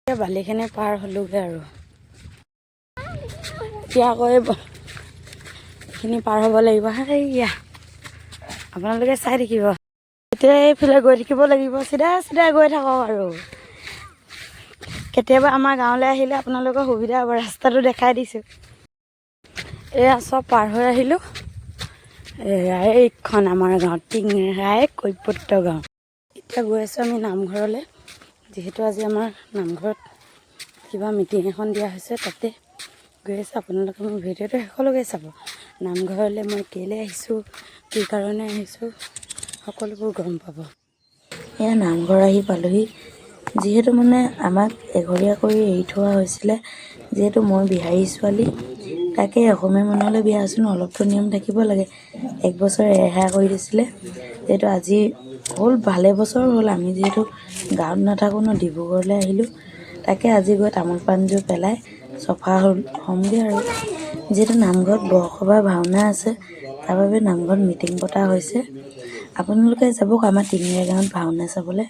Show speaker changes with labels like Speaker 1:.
Speaker 1: বালিখিনি পাৰ হ'লোগৈ আৰু এতিয়া আকৌ এইখিনি পাৰ হ'ব লাগিব। সেয়া আপোনালোকে চাই থাকিব। এতিয়া এইফালে গৈ থাকিব লাগিব, চিধা চিধা গৈ থাকক আৰু কেতিয়াবা আমাৰ গাঁৱলৈ আহিলে আপোনালোকৰ সুবিধা হ'ব। ৰাস্তাটো দেখাই দিছোঁ। এয়া চব পাৰ হৈ আহিলোঁ। এইখন আমাৰ গাঁৱত টিংৰাই কৈপত্ৰ গাঁও। এতিয়া গৈ আছোঁ আমি নামঘৰলৈ, যিহেতু আজি আমাৰ নামঘৰত কিবা মিটিং এখন দিয়া হৈছে, তাতে গৈ আছোঁ। আপোনালোকে মোৰ ভিডিঅ'টো শেষলৈকে চাব। নামঘৰলৈ মই কেলৈ আহিছোঁ, কি কাৰণে আহিছোঁ, সকলোবোৰ গম পাব। এয়া নামঘৰ আহি পালোহি। যিহেতু মানে আমাক এঘৰীয়া কৰি এৰি থোৱা হৈছিলে, যিহেতু মই বিহাৰী ছোৱালী, তাকে অসমীয়া মানুহলৈ বিয়া হৈছোঁ ন, অলপতো নিয়ম থাকিব লাগে। 1 বছৰ ৰেহাই কৰি দিছিলে, যিহেতু আজি হ'ল ভালে বছৰ হ'ল। আমি যিহেতু গাঁৱত নাথাকোঁ ন, ডিব্ৰুগড়লৈ আহিলোঁ। তাকে আজি গৈ তামোল পাণযোৰ পেলাই চফা হ'মগৈ আৰু যিহেতু নামঘৰত বৰসবাহ ভাওনা আছে, তাৰ বাবে নামঘৰত মিটিং পতা হৈছে। আপোনালোকে যাব আমাৰ টিংৰাই গাঁৱত ভাওনা চাবলৈ।